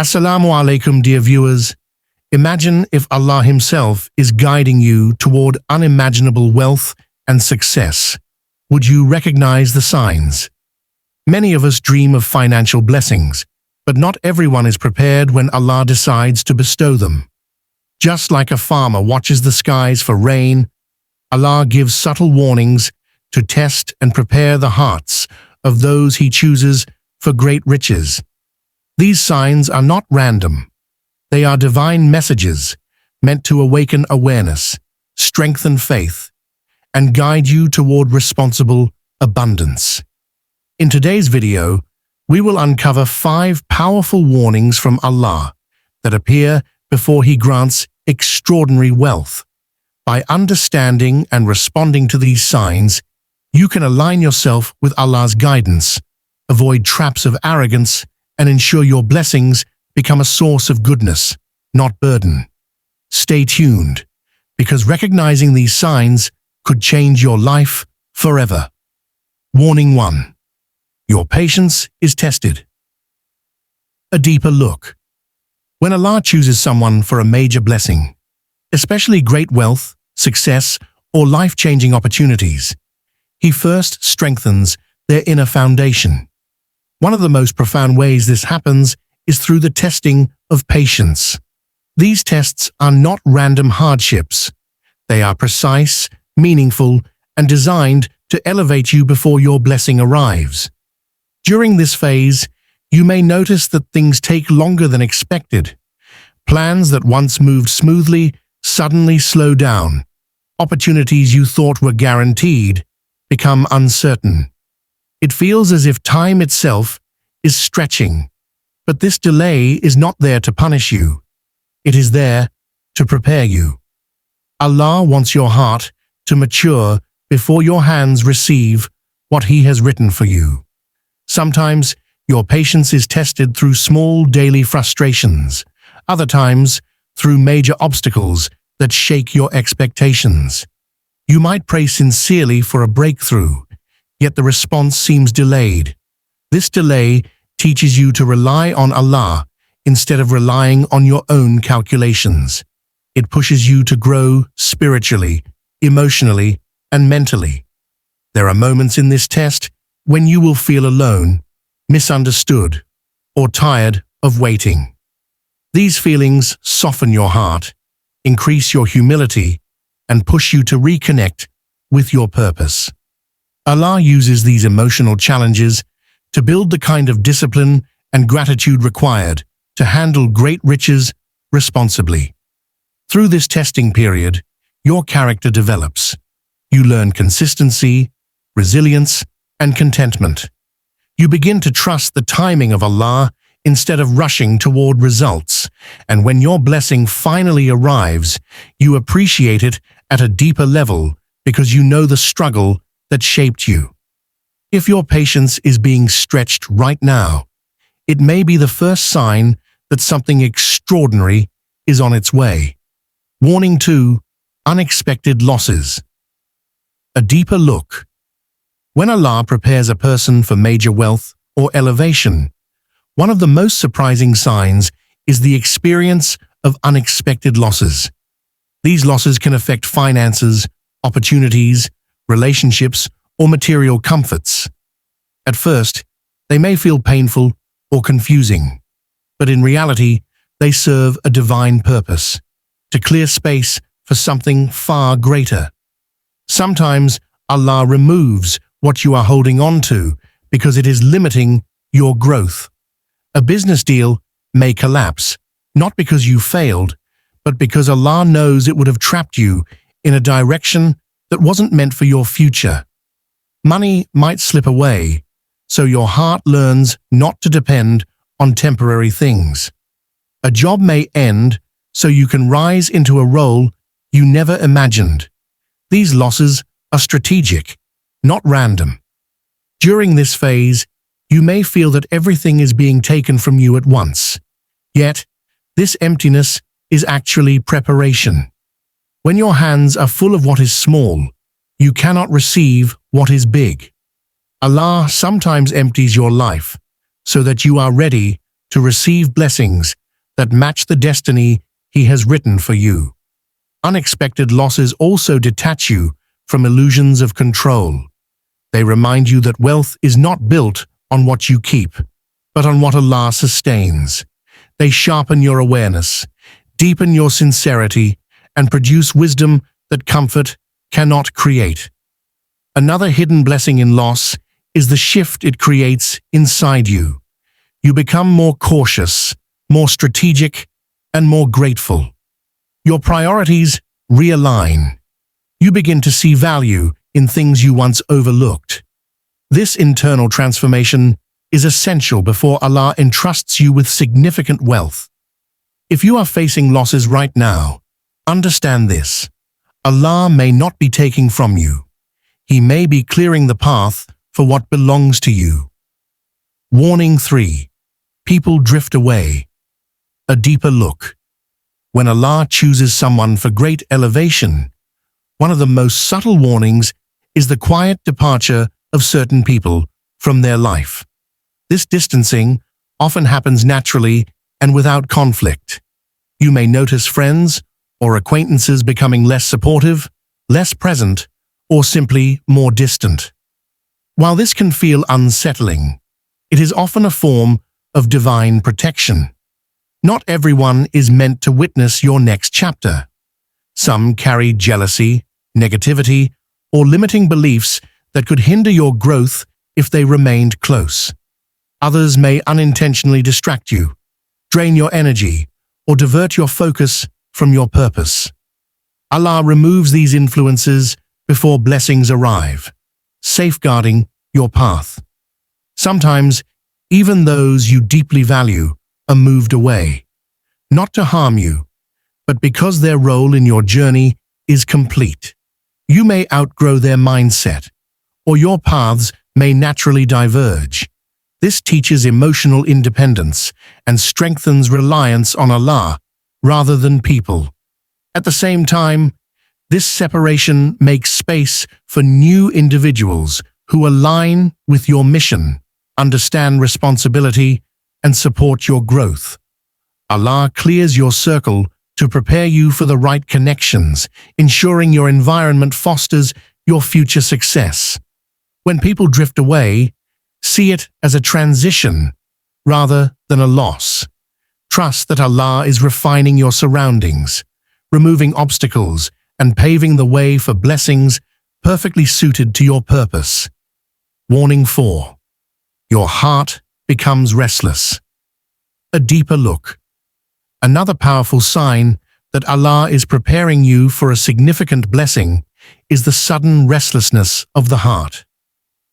Assalamu alaikum, dear viewers. Imagine if Allah Himself is guiding you toward unimaginable wealth and success. Would you recognize the signs? Many of us dream of financial blessings, but not everyone is prepared when Allah decides to bestow them. Just like a farmer watches the skies for rain, Allah gives subtle warnings to test and prepare the hearts of those He chooses for great riches. These signs are not random. They are divine messages meant to awaken awareness, strengthen faith, and guide you toward responsible abundance. In today's video, we will uncover 5 powerful warnings from Allah that appear before He grants extraordinary wealth. By understanding and responding to these signs, you can align yourself with Allah's guidance, avoid traps of arrogance, and ensure your blessings become a source of goodness, not burden. Stay tuned, because recognizing these signs could change your life forever. Warning 1. Your patience is tested. A deeper look. When Allah chooses someone for a major blessing, especially great wealth, success, or life-changing opportunities, He first strengthens their inner foundation. One of the most profound ways this happens is through the testing of patience. These tests are not random hardships. They are precise, meaningful, and designed to elevate you before your blessing arrives. During this phase, you may notice that things take longer than expected. Plans that once moved smoothly suddenly slow down. Opportunities you thought were guaranteed become uncertain. It feels as if time itself is stretching, but this delay is not there to punish you. It is there to prepare you. Allah wants your heart to mature before your hands receive what He has written for you. Sometimes your patience is tested through small daily frustrations, other times through major obstacles that shake your expectations. You might pray sincerely for a breakthrough, yet the response seems delayed. This delay teaches you to rely on Allah instead of relying on your own calculations. It pushes you to grow spiritually, emotionally, and mentally. There are moments in this test when you will feel alone, misunderstood, or tired of waiting. These feelings soften your heart, increase your humility, and push you to reconnect with your purpose. Allah uses these emotional challenges to build the kind of discipline and gratitude required to handle great riches responsibly. Through this testing period, your character develops. You learn consistency, resilience, and contentment. You begin to trust the timing of Allah instead of rushing toward results, and when your blessing finally arrives, you appreciate it at a deeper level because you know the struggle that shaped you. If your patience is being stretched right now, it may be the first sign that something extraordinary is on its way. Warning 2. Unexpected losses. A deeper look. When Allah prepares a person for major wealth or elevation, one of the most surprising signs is the experience of unexpected losses. These losses can affect finances, opportunities, relationships, or material comforts. At first, they may feel painful or confusing, but in reality, they serve a divine purpose, to clear space for something far greater. Sometimes Allah removes what you are holding on to because it is limiting your growth. A business deal may collapse, not because you failed, but because Allah knows it would have trapped you in a direction that wasn't meant for your future. Money might slip away, so your heart learns not to depend on temporary things. A job may end, so you can rise into a role you never imagined. These losses are strategic, not random. During this phase, you may feel that everything is being taken from you at once. Yet, this emptiness is actually preparation. When your hands are full of what is small, you cannot receive what is big. Allah sometimes empties your life so that you are ready to receive blessings that match the destiny He has written for you. Unexpected losses also detach you from illusions of control. They remind you that wealth is not built on what you keep, but on what Allah sustains. They sharpen your awareness, deepen your sincerity, and produce wisdom that comfort cannot create. Another hidden blessing in loss is the shift it creates inside you. You become more cautious, more strategic, and more grateful. Your priorities realign. You begin to see value in things you once overlooked. This internal transformation is essential before Allah entrusts you with significant wealth. If you are facing losses right now, understand this: Allah may not be taking from you. He may be clearing the path for what belongs to you. Warning 3. People drift away. A deeper look. When Allah chooses someone for great elevation, one of the most subtle warnings is the quiet departure of certain people from their life. This distancing often happens naturally and without conflict. You may notice friends or acquaintances becoming less supportive, less present, or simply more distant. While this can feel unsettling, it is often a form of divine protection. Not everyone is meant to witness your next chapter. Some carry jealousy, negativity, or limiting beliefs that could hinder your growth if they remained close. Others may unintentionally distract you, drain your energy, or divert your focus from your purpose. Allah removes these influences before blessings arrive, safeguarding your path. Sometimes, even those you deeply value are moved away, not to harm you, but because their role in your journey is complete. You may outgrow their mindset, or your paths may naturally diverge. This teaches emotional independence and strengthens reliance on Allah rather than people. At the same time, this separation makes space for new individuals who align with your mission, understand responsibility, and support your growth. Allah clears your circle to prepare you for the right connections, ensuring your environment fosters your future success. When people drift away, see it as a transition rather than a loss. Trust that Allah is refining your surroundings, removing obstacles, and paving the way for blessings perfectly suited to your purpose. Warning 4. Your heart becomes restless. A deeper look. Another powerful sign that Allah is preparing you for a significant blessing is the sudden restlessness of the heart.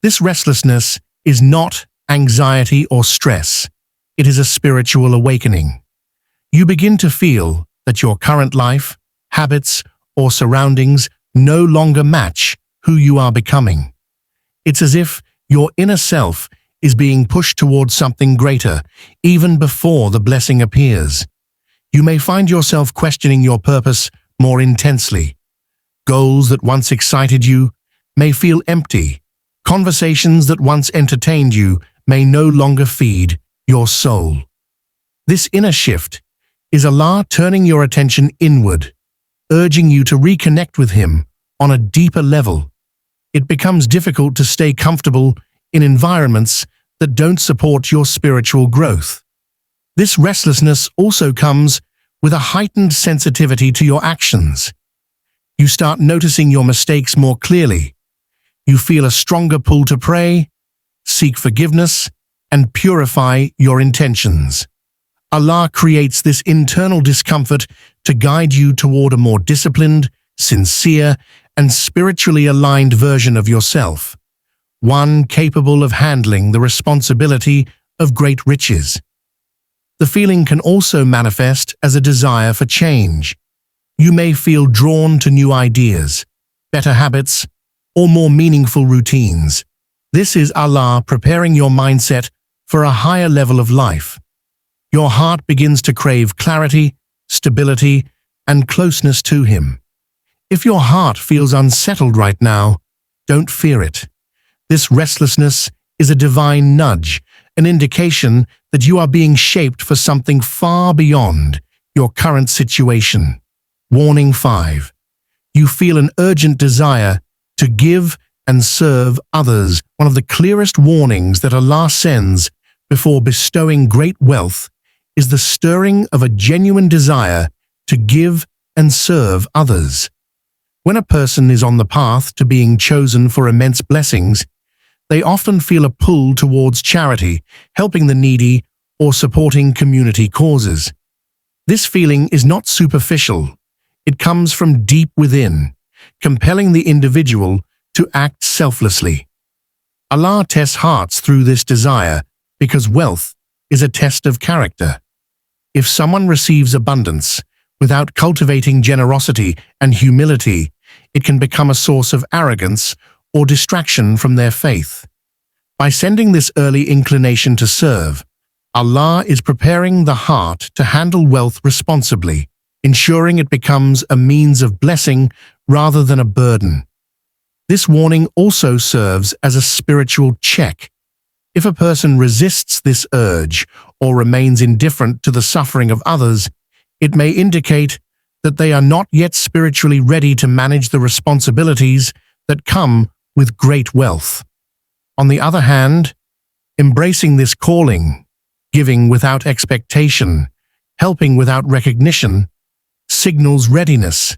This restlessness is not anxiety or stress. It is a spiritual awakening. You begin to feel that your current life, habits, or surroundings no longer match who you are becoming. It's as if your inner self is being pushed towards something greater, even before the blessing appears. You may find yourself questioning your purpose more intensely. Goals that once excited you may feel empty. Conversations that once entertained you may no longer feed your soul. This inner shift is Allah turning your attention inward, urging you to reconnect with Him on a deeper level. It becomes difficult to stay comfortable in environments that don't support your spiritual growth. This restlessness also comes with a heightened sensitivity to your actions. You start noticing your mistakes more clearly. You feel a stronger pull to pray, seek forgiveness, and purify your intentions. Allah creates this internal discomfort to guide you toward a more disciplined, sincere, and spiritually aligned version of yourself, one capable of handling the responsibility of great riches. The feeling can also manifest as a desire for change. You may feel drawn to new ideas, better habits, or more meaningful routines. This is Allah preparing your mindset for a higher level of life. Your heart begins to crave clarity, stability, and closeness to Him. If your heart feels unsettled right now, don't fear it. This restlessness is a divine nudge, an indication that you are being shaped for something far beyond your current situation. Warning 5. You feel an urgent desire to give and serve others. One of the clearest warnings that Allah sends before bestowing great wealth is the stirring of a genuine desire to give and serve others. When a person is on the path to being chosen for immense blessings, they often feel a pull towards charity, helping the needy, or supporting community causes. This feeling is not superficial. It comes from deep within, compelling the individual to act selflessly. Allah tests hearts through this desire because wealth is a test of character. If someone receives abundance without cultivating generosity and humility, it can become a source of arrogance or distraction from their faith. By sending this early inclination to serve, Allah is preparing the heart to handle wealth responsibly, ensuring it becomes a means of blessing rather than a burden. This warning also serves as a spiritual check. If a person resists this urge or remains indifferent to the suffering of others, it may indicate that they are not yet spiritually ready to manage the responsibilities that come with great wealth. On the other hand, embracing this calling, giving without expectation, helping without recognition, signals readiness.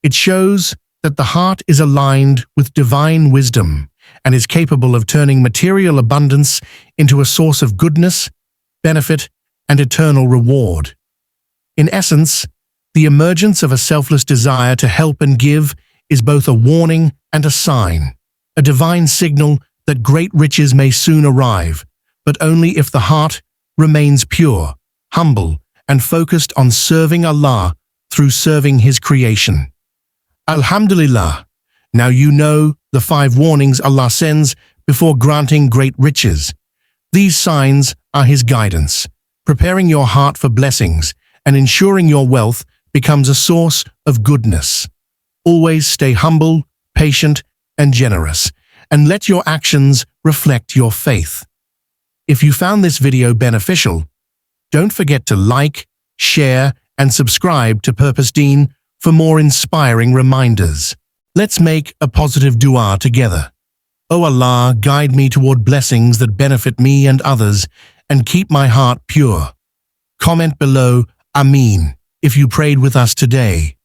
It shows that the heart is aligned with divine wisdom and is capable of turning material abundance into a source of goodness, benefit, and eternal reward. In essence, the emergence of a selfless desire to help and give is both a warning and a sign, a divine signal that great riches may soon arrive, but only if the heart remains pure, humble, and focused on serving Allah through serving His creation. Alhamdulillah, now you know the 5 warnings Allah sends before granting great riches. These signs are His guidance, preparing your heart for blessings and ensuring your wealth becomes a source of goodness. Always stay humble, patient, and generous, and let your actions reflect your faith. If you found this video beneficial, don't forget to like, share, and subscribe to Purpose Deen for more inspiring reminders. Let's make a positive dua together. O Allah, guide me toward blessings that benefit me and others, and keep my heart pure. Comment below, Ameen, if you prayed with us today.